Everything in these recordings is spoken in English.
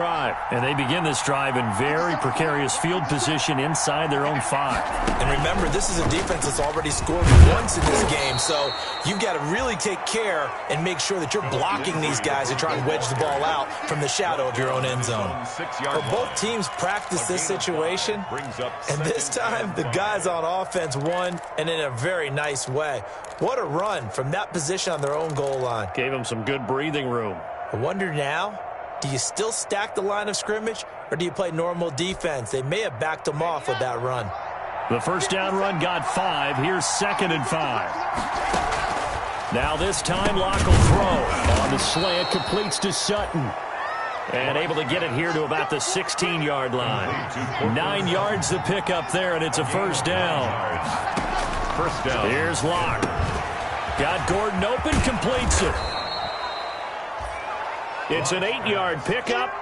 Drive, and they begin this drive in very precarious field position inside their own 5. And remember, this is a defense that's already scored once in this game, so you've got to really take care and make sure that you're blocking these guys and try and wedge the ball out from the shadow of your own end zone. But both teams practice this situation, and this time the guys on offense won, and in a very nice way. What a run from that position on their own goal line. Gave them some good breathing room. I wonder now, do you still stack the line of scrimmage, or do you play normal defense? They may have backed them off with that run. The first down run got 5. Here's 2nd and 5. Now this time, Locke will throw. On the slant, completes to Sutton. And able to get it here to about the 16-yard line. 9 yards the pick up there, and it's a first down. First down. Here's Locke. Got Gordon open, completes it. It's an 8-yard pickup,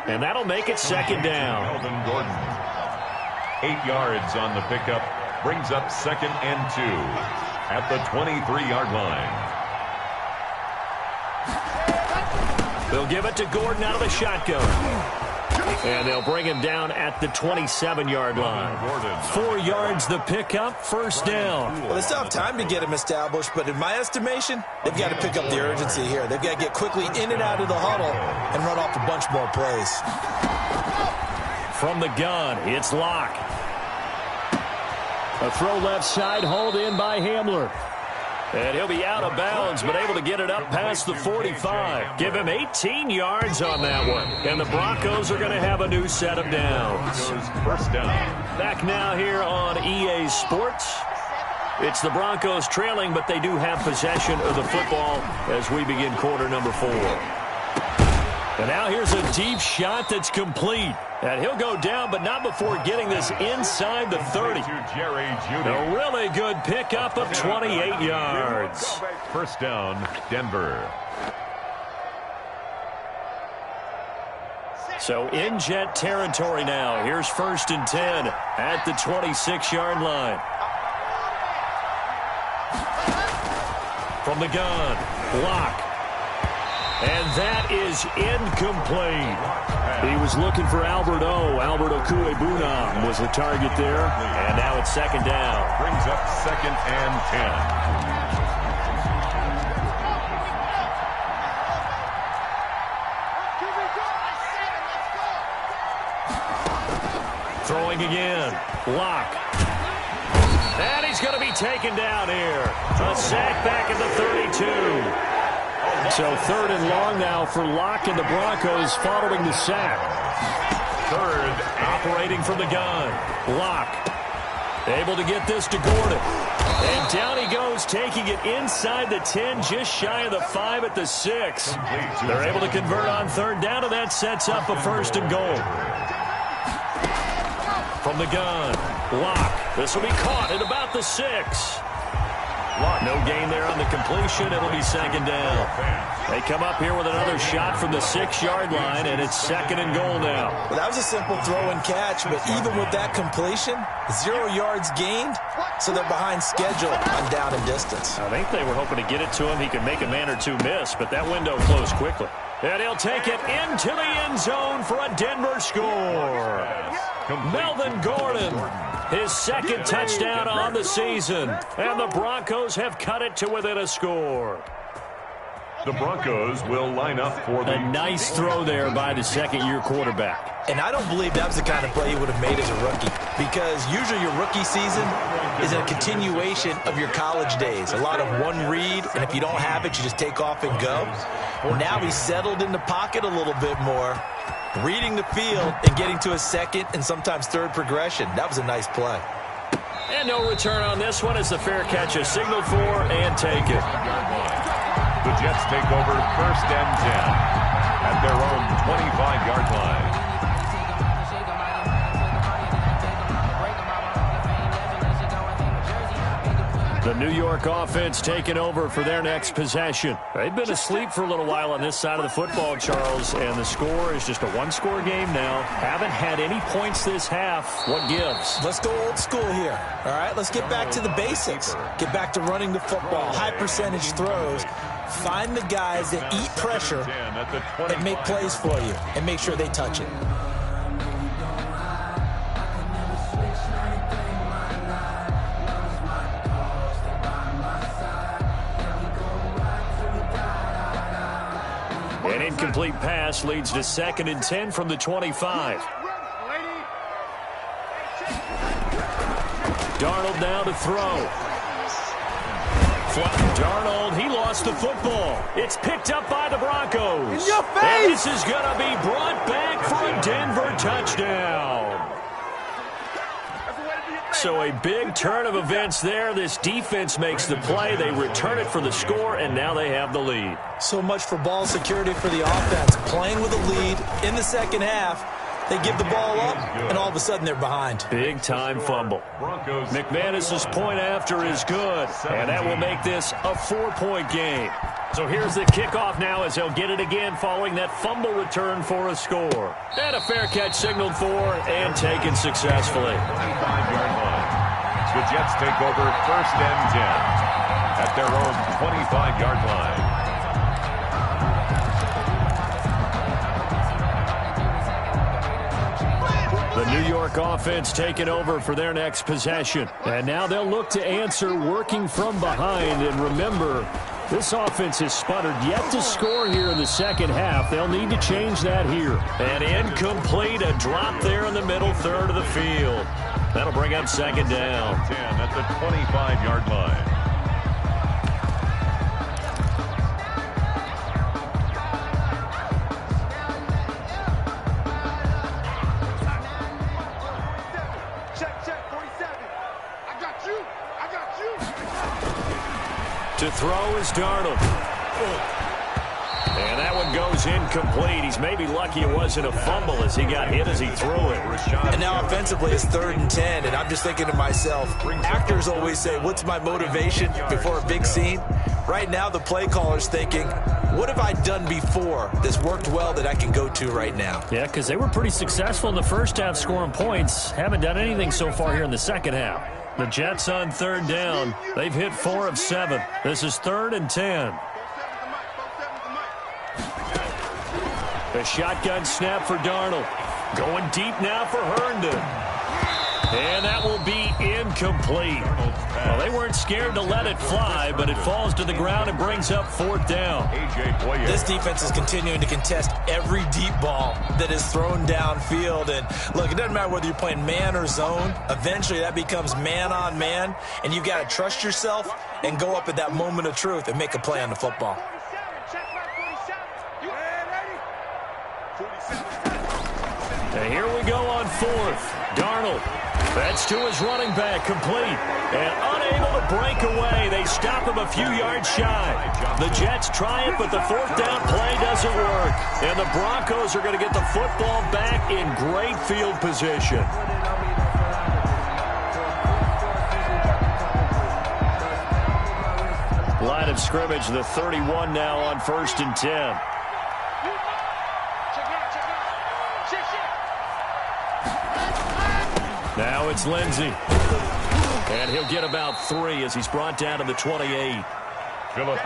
and that'll make it 2nd down. Melvin Gordon. 8 yards on the pickup. Brings up 2nd and 2 at the 23-yard line. They'll give it to Gordon out of the shotgun. And they'll bring him down at the 27-yard line. 4 yards the pickup, first down. Well, they still have time to get him established, but in my estimation, they've got to pick up the urgency here. They've got to get quickly in and out of the huddle and run off a bunch more plays. From the gun, it's Locke. A throw left side, hauled in by Hamler. And he'll be out of bounds, but able to get it up past the 45. Give him 18 yards on that one. And the Broncos are going to have a new set of downs. First down. Back now here on EA Sports. It's the Broncos trailing, but they do have possession of the football as we begin quarter number 4. And now here's a deep shot that's complete. And he'll go down, but not before getting this inside the 30. A really good pickup of 28 yards. First down, Denver. So in Jet territory now. Here's 1st and 10 at the 26-yard line. From the gun, Locke. And that is incomplete. He was looking for Albert O. Albert Okuebunam was the target there. And now it's 2nd down. Brings up 2nd and 10. Throwing again. Locke. And he's going to be taken down here. A sack back at the 32. So 3rd and long now for Locke and the Broncos following the sack. 3rd, operating from the gun. Locke able to get this to Gordon. And down he goes, taking it inside the 10, just shy of the 5 at the 6. They're able to convert on 3rd down, and that sets up a 1st and goal. From the gun, Locke. This will be caught at about the 6. No gain there on the completion. It'll be 2nd down. They come up here with another shot from the 6-yard line, and it's 2nd and goal now. Well, that was a simple throw and catch, but even with that completion, 0 yards gained, so they're behind schedule on down and distance. I think they were hoping to get it to him. He could make a man or two miss, but that window closed quickly. And he'll take it into the end zone for a Denver score. Melvin Gordon, his 2nd touchdown on the season. And the Broncos have cut it to within a score. The Broncos will line up for the... A nice throw there by the 2nd-year quarterback. And I don't believe that was the kind of play he would have made as a rookie, because usually your rookie season is a continuation of your college days. A lot of one read, and if you don't have it, you just take off and go. Well, now he's settled in the pocket a little bit more, reading the field and getting to a 2nd and sometimes 3rd progression. That was a nice play. And no return on this one as the fair catch is signaled for and taken. The Jets take over 1st and 10 at their own 25-yard line. The New York offense taking over for their next possession. They've been asleep for a little while on this side of the football, Charles, and the score is just a one-score game now. Haven't had any points this half. What gives? Let's go old school here. All right, let's get back to the basics. Get back to running the football, high percentage throws, Find the guys that eat pressure and make plays for you and make sure they touch it. An incomplete pass leads to 2nd and 10 from the 25. Darnold now to throw. Darnold, he lost the football. It's picked up by the Broncos. In your face! And this is going to be brought back for a Denver touchdown. So a big turn of events there. This defense makes the play. They return it for the score, and now they have the lead. So much for ball security for the offense. Playing with a lead in the second half. They give the ball up, and all of a sudden they're behind. Big-time fumble. McManus's point after is good, and that will make this a 4-point game. So here's the kickoff now as they'll get it again following that fumble return for a score. And a fair catch signaled for and taken successfully. 25-yard line. The Jets take over 1st and 10 at their own 25-yard line. The New York offense taking over for their next possession. And now they'll look to answer working from behind. And remember, this offense has sputtered yet to score here in the second half. They'll need to change that here. And incomplete, a drop there in the middle third of the field. That'll bring up 2nd down. 10 at the 25-yard line. To throw is Darnold. And that one goes incomplete. He's maybe lucky it wasn't a fumble as he got hit as he threw it. And now offensively it's 3rd and 10, and I'm just thinking to myself, actors always say, what's my motivation before a big scene? Right now the play caller's thinking, what have I done before that's worked well that I can go to right now? Yeah, because they were pretty successful in the first half scoring points. Haven't done anything so far here in the second half. The Jets on 3rd down. They've hit 4 of 7. This is 3rd and 10. The shotgun snap for Darnold. Going deep now for Herndon. And that will be incomplete. Well, they weren't scared to let it fly, but it falls to the ground and brings up 4th down. This defense is continuing to contest every deep ball that is thrown downfield. And look, it doesn't matter whether you're playing man or zone. Eventually that becomes man on man, and you've got to trust yourself and go up at that moment of truth and make a play on the football. And here we go on 4th. Darnold. That's to his running back, complete. And unable to break away. They stop him a few yards shy. The Jets try it, but the 4th down play doesn't work. And the Broncos are going to get the football back in great field position. Line of scrimmage, the 31 now on 1st and 10. Now it's Lindsey. And he'll get about 3 as he's brought down to the 28.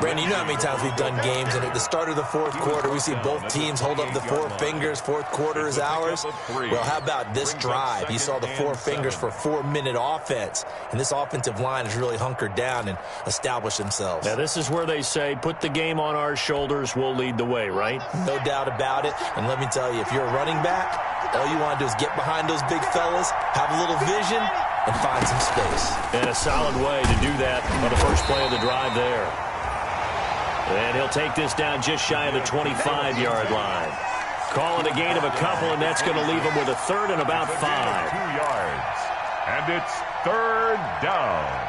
Brandon, you know how many times we've done games, and at the start of the 4th quarter, we see both teams hold up the 4 fingers. 4th quarter is ours. Well, how about this drive? You saw the 4 fingers for a 4-minute offense, and this offensive line has really hunkered down and established themselves. Now, this is where they say, put the game on our shoulders, we'll lead the way, right? No doubt about it, and let me tell you, if you're a running back, all you want to do is get behind those big fellas, have a little vision, and find some space. And a solid way to do that on the first play of the drive there. And he'll take this down just shy of the 25-yard line. Calling a gain of a couple, and that's going to leave him with a 3rd and about 5. 2 yards. And it's 3rd down.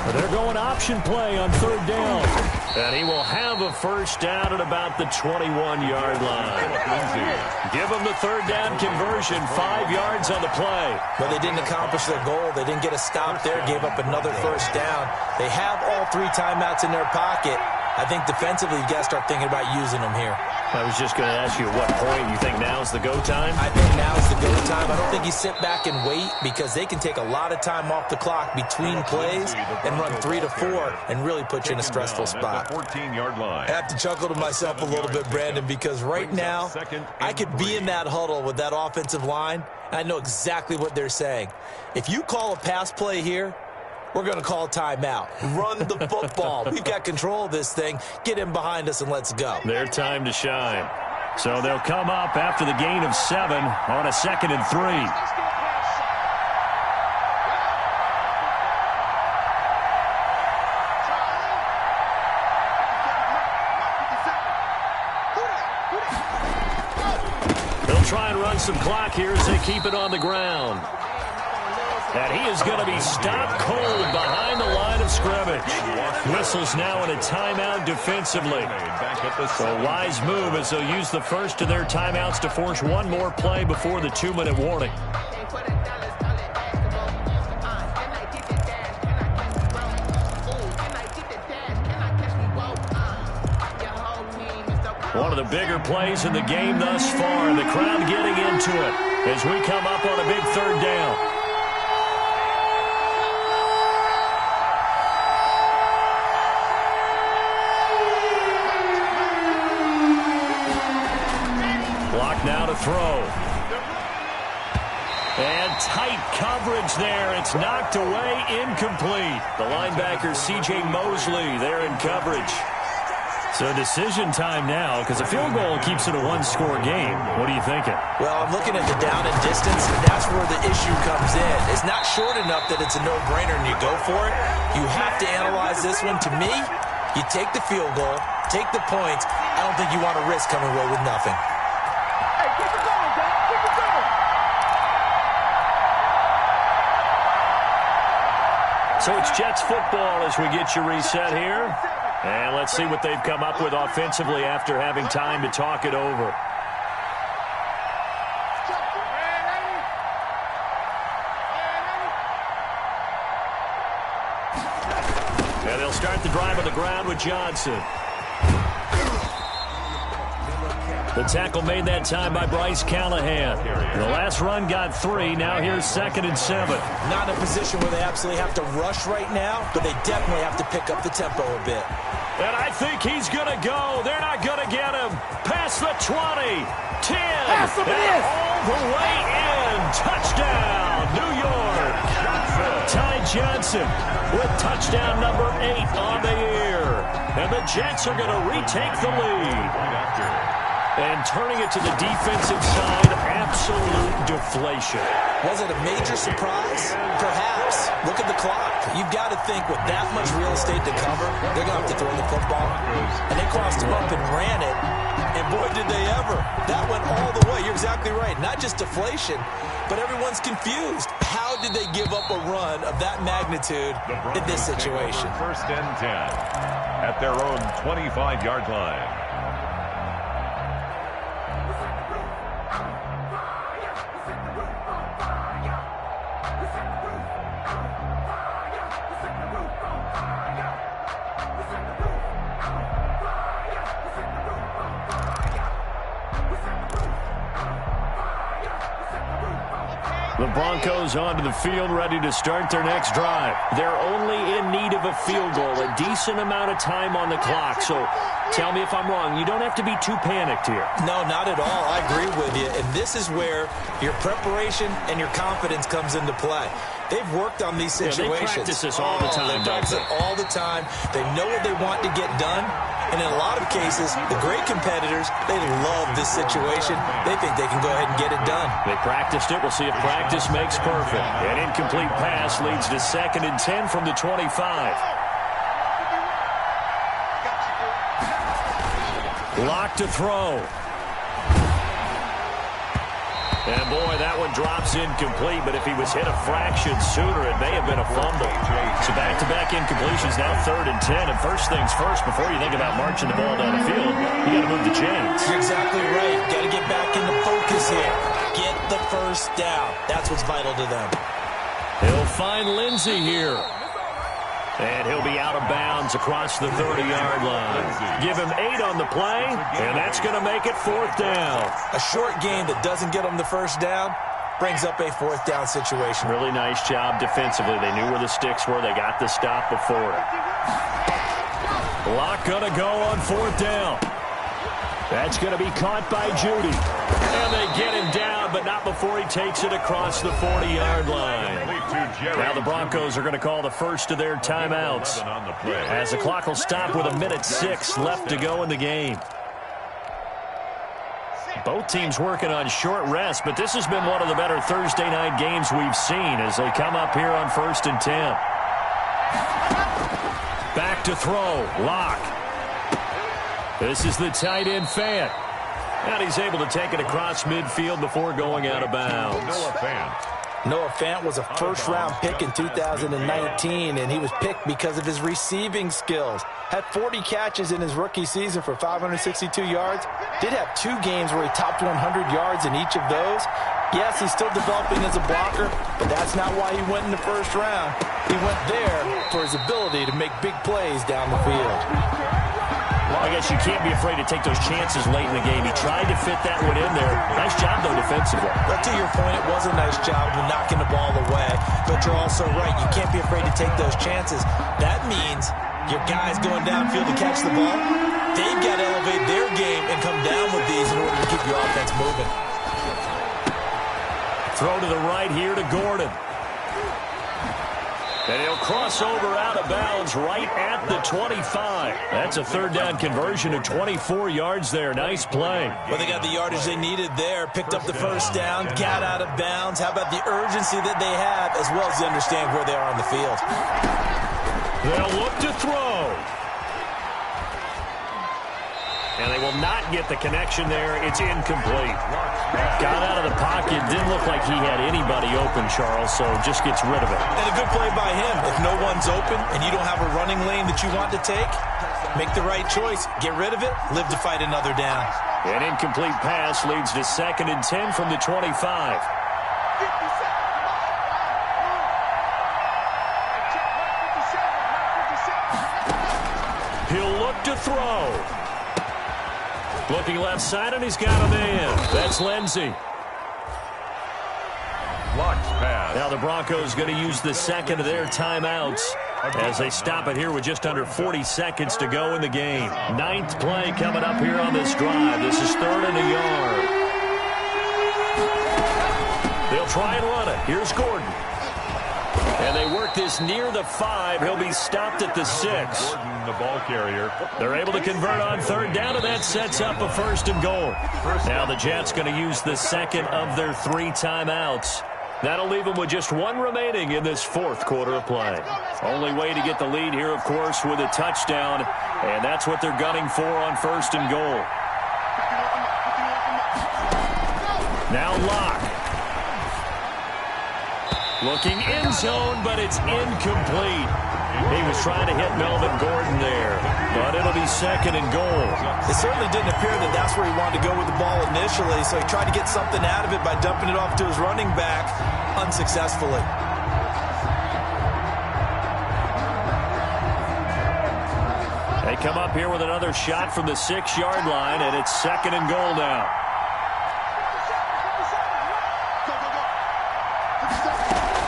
They're going option play on 3rd down. And he will have a first down at about the 21-yard line. Give him the third down conversion, 5 yards on the play. But they didn't accomplish their goal. They didn't get a stop there, gave up another first down. They have all 3 timeouts in their pocket. I think defensively, you've got to start thinking about using them here. I was just going to ask you at what point you think now's the go time? I think now's the go time. I don't think you sit back and wait because they can take a lot of time off the clock between plays and run 3 to 4 and really put you in a stressful spot. 14-yard line. I have to chuckle to myself a little bit, Brandon, because right now I could be in that huddle with that offensive line, and I know exactly what they're saying. If you call a pass play here, we're going to call a timeout. Run the football. We've got control of this thing. Get in behind us and let's go. Their time to shine. So they'll come up after the gain of 7 on a 2nd and 3. They'll try and run some clock here as they keep it on the ground. And he is going to be stopped cold behind the line of scrimmage. Whistles now in a timeout defensively. So a wise move as they'll use the first of their timeouts to force one more play before the 2-minute warning. One of the bigger plays in the game thus far. The crowd getting into it as we come up on a big third down. Now to throw. And tight coverage there. It's knocked away, incomplete. The linebacker, C.J. Mosley, there in coverage. So decision time now, because a field goal keeps it a one-score game. What are you thinking? Well, I'm looking at the down and distance, and that's where the issue comes in. It's not short enough that it's a no-brainer and you go for it. You have to analyze this one. To me, you take the field goal, take the points. I don't think you want to risk coming away with nothing. So it's Jets football as we get you reset here. And let's see what they've come up with offensively after having time to talk it over. And they'll start the drive on the ground with Johnson. The tackle made that time by Bryce Callahan. The last run got 3. Now here's 2nd and 7. Not in a position where they absolutely have to rush right now, but they definitely have to pick up the tempo a bit. And I think he's going to go. They're not going to get him. Past the 20, 10, and all the way in. Touchdown, New York. Ty Johnson with touchdown number 8 on the year. And the Jets are going to retake the lead. And turning it to the defensive side, absolute deflation. Was it a major surprise? Perhaps. Look at the clock. You've got to think with that much real estate to cover, they're going to have to throw the football. And they crossed him up and ran it. And boy, did they ever. That went all the way. You're exactly right. Not just deflation, but everyone's confused. How did they give up a run of that magnitude in this situation? 1st and 10 at their own 25-yard line. The Broncos onto the field, ready to start their next drive. They're only in need of a field goal, a decent amount of time on the clock. So tell me if I'm wrong. You don't have to be too panicked here. No, not at all. I agree with you. And this is where your preparation and your confidence comes into play. They've worked on these situations. Yeah, they practice this all the time. They practice it all the time. They know what they want to get done. And in a lot of cases, the great competitors, they love this situation. They think they can go ahead and get it done. They practiced it. We'll see if practice makes perfect. An incomplete pass leads to 2nd and 10 from the 25. Lock to throw. And, boy, that one drops incomplete, but if he was hit a fraction sooner, it may have been a fumble. So back-to-back incompletions, now 3rd and 10. And first things first, before you think about marching the ball down the field, you got to move the chains. You're exactly right. Got to get back into focus here. Get the first down. That's what's vital to them. He'll find Lindsey here. And he'll be out of bounds across the 30-yard line. Give him 8 on the play, and that's going to make it 4th down. A short game that doesn't get them the first down brings up a 4th down situation. Really nice job defensively. They knew where the sticks were. They got the stop before it. Locke going to go on 4th down. That's going to be caught by Judy. And they get him down, but not before he takes it across the 40-yard line. Now the Broncos are going to call the first of their timeouts, as the clock will stop with 1:06 left to go in the game. Both teams working on short rest, but this has been one of the better Thursday night games we've seen as they come up here on 1st and 10. Back to throw. Locke. This is the tight end Fant. And he's able to take it across midfield before going out of bounds. Noah Fant was a first-round pick in 2019, and he was picked because of his receiving skills. Had 40 catches in his rookie season for 562 yards. Did have 2 games where he topped 100 yards in each of those. Yes, he's still developing as a blocker, but that's not why he went in the first round. He went there for his ability to make big plays down the field. Well, I guess you can't be afraid to take those chances late in the game. He tried to fit that one in there. Nice job, though, defensively. But to your point, it was a nice job of knocking the ball away. But you're also right. You can't be afraid to take those chances. That means your guys going downfield to catch the ball, they've got to elevate their game and come down with these in order to keep your offense moving. Throw to the right here to Gordon. And he'll cross over out of bounds right at the 25. That's a 3rd down conversion of 24 yards there. Nice play. Well, they got the yardage they needed there. Picked up the first down, got out of bounds. How about the urgency that they have, as well as they understand where they are on the field? They'll look to throw. And they will not get the connection there. It's incomplete. Got out of the pocket. Didn't look like he had anybody open, Charles, so just gets rid of it. And a good play by him. If no one's open and you don't have a running lane that you want to take, make the right choice. Get rid of it. Live to fight another down. An incomplete pass leads to 2nd and 10 from the 25. He'll look to throw. Looking left side, and he's got a man. That's Lindsey. Now the Broncos going to use the 2nd of their timeouts as they stop it here with just under 40 seconds to go in the game. 9th play coming up here on this drive. This is 3rd and a yard. They'll try and run it. Here's Gordon. And they work this near the 5. He'll be stopped at the 6. Gordon, the ball carrier. They're able to convert on 3rd down, and that sets up a 1st and goal. Now the Jets going to use the 2nd of their 3 timeouts. That'll leave them with just 1 remaining in this 4th quarter of play. Only way to get the lead here, of course, with a touchdown, and that's what they're gunning for on 1st and goal. Now Locke. Looking end zone, but it's incomplete. He was trying to hit Melvin Gordon there, but it'll be 2nd and goal. It certainly didn't appear that that's where he wanted to go with the ball initially, so he tried to get something out of it by dumping it off to his running back unsuccessfully. They come up here with another shot from the 6-yard line, and it's 2nd and goal now.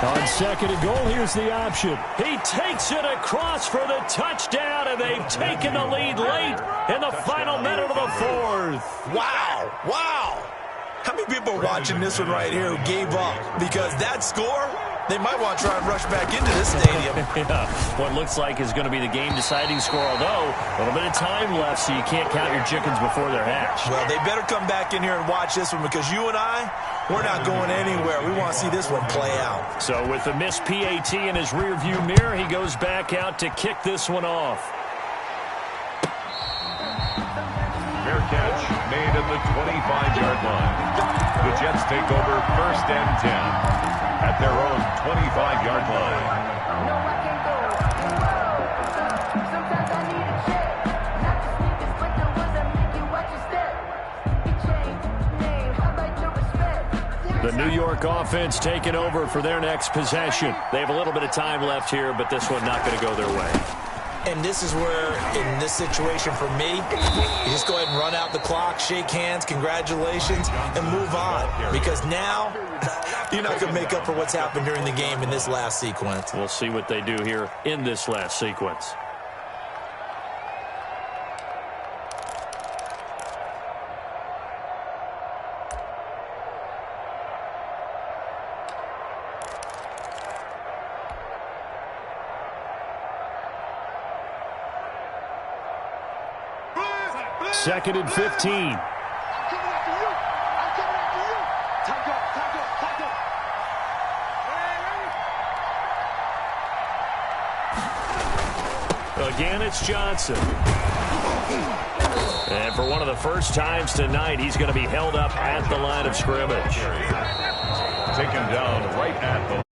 On 2nd and goal, here's the option. He takes it across for the touchdown, and they've taken the lead late in the final minute of the 4th. Wow, wow. How many people are watching this one right here who gave up? Because that score, they might want to try and rush back into this stadium. Yeah, what looks like is going to be the game-deciding score, although a little bit of time left, so you can't count your chickens before they're hatched. Well, they better come back in here and watch this one, because you and I, we're not going anywhere. We want to see this one play out. So with the missed PAT in his rearview mirror, he goes back out to kick this one off. Fair catch made at the 25-yard line. The Jets take over 1st and 10 at their own 25-yard line. The New York offense taking over for their next possession. They have a little bit of time left here, but this one not going to go their way. And this is where, in this situation for me, you just go ahead and run out the clock, shake hands, congratulations, and move on. Because now, you're not going to make up for what's happened during the game in this last sequence. We'll see what they do here in this last sequence. Second and 15. Again, it's Johnson. And for one of the first times tonight, he's going to be held up at the line of scrimmage. Taken down right at the